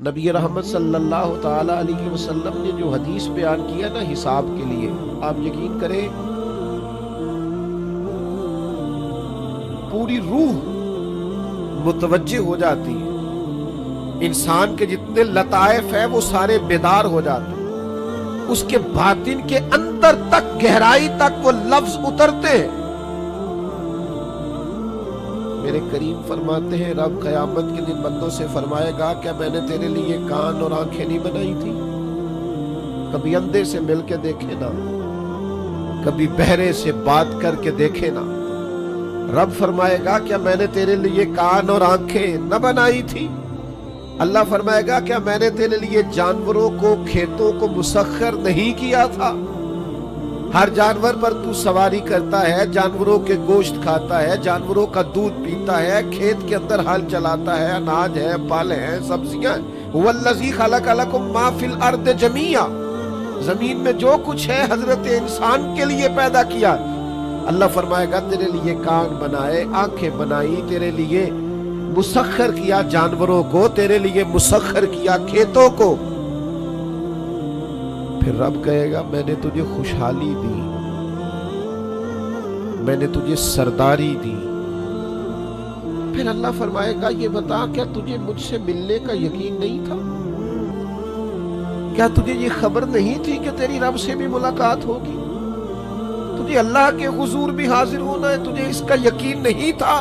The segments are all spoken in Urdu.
نبی رحمت صلی اللہ تعالی علیہ وسلم نے جو حدیث بیان کیا نا حساب کے لیے، آپ یقین کریں پوری روح متوجہ ہو جاتی ہے، انسان کے جتنے لطائف ہیں وہ سارے بیدار ہو جاتے ہیں، اس کے باطن کے اندر تک گہرائی تک وہ لفظ اترتے ہیں۔ میرے کریم فرماتے ہیں رب قیامت کے دن بندوں سے فرمائے گا کیا میں نے تیرے لیے کان اور آنکھیں نہیں بنائی تھی؟ کبھی اندھے سے مل کے دیکھے نا، کبھی بہرے سے بات کر کے دیکھے نا۔ رب فرمائے گا کیا میں نے تیرے لیے کان اور آنکھیں نہ بنائی تھی؟ اللہ فرمائے گا کیا میں نے تیرے لیے جانوروں کو کھیتوں کو مسخر نہیں کیا تھا؟ ہر جانور پر تو سواری کرتا ہے، جانوروں کے گوشت کھاتا ہے، جانوروں کا دودھ پیتا ہے، کھیت کے اندر ہل چلاتا ہے، اناج ہے، پھل ہیں، سبزیاں ہیں۔ هو الذی خلق لکم ما فی الارض جمیعا، زمین میں جو کچھ ہے حضرت انسان کے لیے پیدا کیا۔ اللہ فرمائے گا تیرے لیے کان بنائے، آنکھیں بنائی، تیرے لیے مسخر کیا جانوروں کو، تیرے لیے مسخر کیا کھیتوں کو۔ پھر رب کہے گا میں نے تجھے خوشحالی دی، میں نے تجھے سرداری دی۔ پھر اللہ فرمائے گا یہ بتا کیا تجھے مجھ سے ملنے کا یقین نہیں تھا؟ کیا تجھے یہ خبر نہیں تھی کہ تیری رب سے بھی ملاقات ہوگی؟ تجھے اللہ کے حضور بھی حاضر ہونا ہے، تجھے اس کا یقین نہیں تھا؟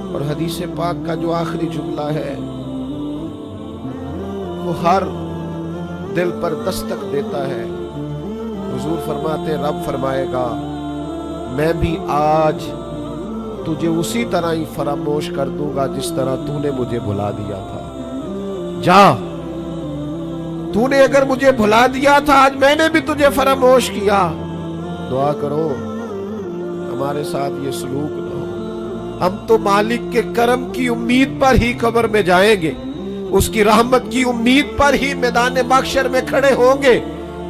اور حدیث پاک کا جو آخری جملہ ہے وہ ہر دل پر دستک دیتا ہے۔ حضور فرماتے رب فرمائے گا میں بھی آج تجھے اسی طرح ہی فراموش کر دوں گا جس طرح تو نے مجھے بھلا دیا تھا۔ جا، تو نے اگر مجھے بھلا دیا تھا آج میں نے بھی تجھے فراموش کیا۔ دعا کرو ہمارے ساتھ یہ سلوک نہ ہو، ہم تو مالک کے کرم کی امید پر ہی قبر میں جائیں گے، اس کی رحمت کی امید پر ہی میدان محشر میں کھڑے ہوں گے۔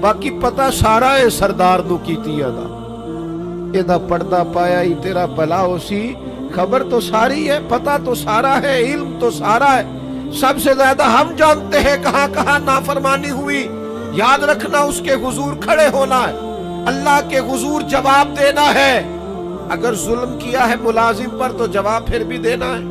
باقی پتہ سارا ہے سردار نو کیتی ادا ایدہ پردہ پایا ہی تیرا بھلا ہو سی۔ خبر تو ساری ہے، پتہ تو سارا ہے، علم تو سارا ہے، سب سے زیادہ ہم جانتے ہیں کہاں کہاں نافرمانی ہوئی۔ یاد رکھنا اس کے حضور کھڑے ہونا ہے، اللہ کے حضور جواب دینا ہے۔ اگر ظلم کیا ہے ملازم پر تو جواب پھر بھی دینا ہے،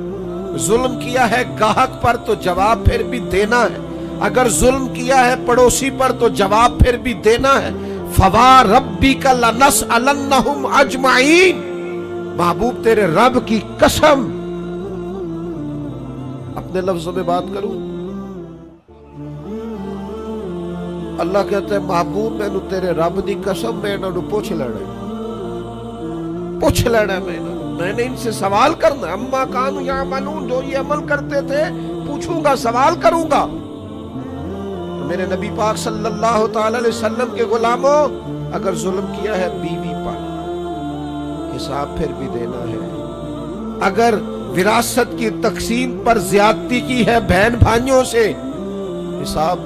ظلم کیا ہے گاہک پر تو جواب پھر بھی دینا ہے، اگر ظلم کیا ہے پڑوسی پر تو جواب پھر بھی دینا ہے۔ فَوَرَبِّكَ لَنَسْأَلَنَّهُمْ أَجْمَعِينَ، محبوب تیرے رب کی قسم، اپنے لفظوں میں بات کروں، اللہ کہتا ہے محبوب میں نو تیرے رب دی قسم میں انہوں پوچھ لینا میں نے ان سے سوال کرنا، اما کانوا یعملون، جو یہ عمل کرتے تھے پوچھوں گا، سوال کروں گا۔ میرے نبی پاک صلی اللہ تعالی علیہ وسلم کے غلاموں، اگر ظلم کیا ہے بیوی پر حساب پھر بھی دینا ہے، اگر وراثت کی تقسیم پر زیادتی کی ہے بہن بھائیوں سے حساب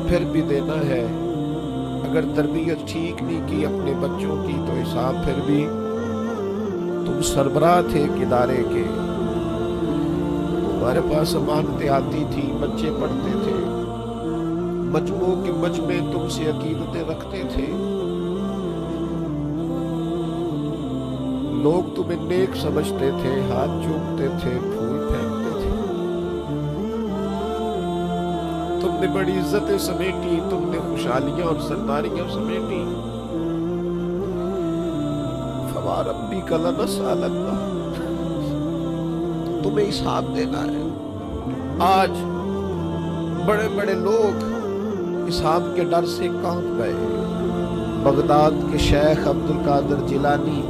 پھر بھی دینا ہے، اگر تربیت ٹھیک نہیں کی اپنے بچوں کی تو حساب پھر بھی۔ تم سربراہ تھے ایک ادارے کے، تمہارے پاس امانتیں آتی تھی، بچے پڑھتے تھے، مجموع کے مجمع تم سے عقیدتیں رکھتے تھے، لوگ تمہیں نیک سمجھتے تھے، ہاتھ چومتے تھے، پھول پھینکتے تھے، تم نے بڑی عزتیں سمیٹی، تم نے خوشحالیاں اور سرداریاں سمیٹی۔ فَوَرَبِّكَ لَنَسْأَلَنَّهُمْ، تمہیں حساب دینا ہے۔ آج بڑے بڑے لوگ حساب کے ڈر سے کانپ گئے۔ بغداد کے شیخ عبد القادر جیلانی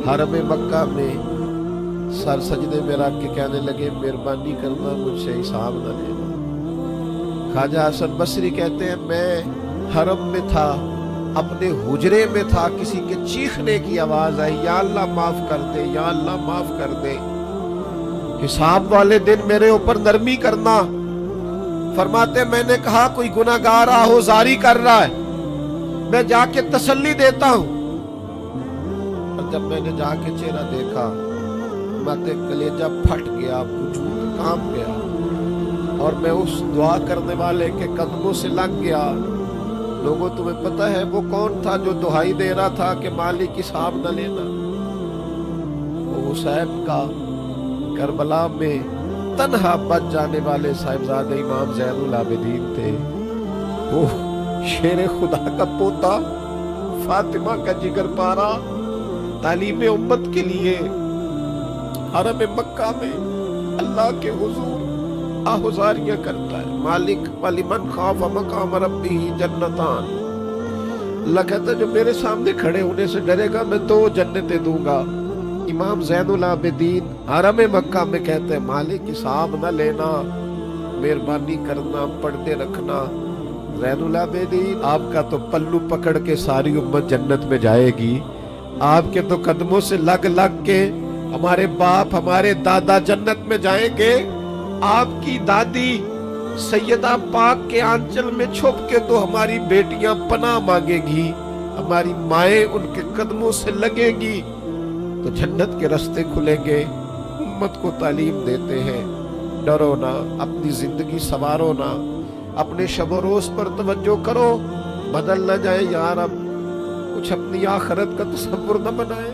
حرم مکہ میں سر سجدے میں رکھ کے کہنے لگے مہربانی کرنا مجھ سے حساب نہ لینا۔ خواجہ حسن بصری کہتے ہیں میں حرم میں تھا، اپنے حجرے میں تھا، کسی کے چیخنے کی آواز آئی یا اللہ معاف کر دے، یا اللہ معاف کر دے، حساب والے دن میرے اوپر نرمی کرنا۔ فرماتے میں نے کہا کوئی گناہگار آہوزاری کر رہا ہے، میں جا کے تسلی دیتا ہوں۔ اور جب میں نے جا کے چہرہ دیکھا ماتے کلیجہ پھٹ گیا، وجود کانپ گیا۔ اور میں اس دعا کرنے والے کے قدموں سے لگ گیا۔ لوگوں تمہیں پتہ ہے وہ کون تھا جو دہائی دے رہا تھا کہ مالک حساب نہ لینا؟ وہ حسین کا کربلا میں تنہا بچ جانے والے صاحبزادے امام زین العابدین تھے۔ وہ شیر خدا کا پوتا، فاطمہ کا جگر پارا، تعلیم امت کے لیے حرم مکہ میں اللہ کے حضور آہوزاریاں کرتا ہے۔ مالک وَلِمَنْ خَافَ مَقَامَ رَبِّهِ جنتان، اللہ کہتا ہے جو میرے سامنے کھڑے ہونے سے ڈرے گا میں 2 جنتیں دوں گا۔ امام زین العابدین حرم مکہ میں کہتے ہیں مالک حساب نہ لینا، مہربانی کرنا، پردے رکھنا۔ زین العابدین آپ کا تو پلو پکڑ کے ساری امت جنت میں جائے گی، آپ کے تو قدموں سے لگ لگ کے ہمارے باپ ہمارے دادا جنت میں جائیں گے، آپ کی دادی سیدہ پاک کے آنچل میں چھپ کے تو ہماری بیٹیاں پناہ مانگے گی، ہماری مائیں ان کے قدموں سے لگے گی، تو جنت کے راستے کھلیں گے۔ امت کو تعلیم دیتے ہیں ڈرو نہ، اپنی زندگی سنوارو نہ، اپنے شب و روز پر توجہ کرو، بدل نہ جائے یار، اب کچھ اپنی آخرت کا تصور نہ بنائے۔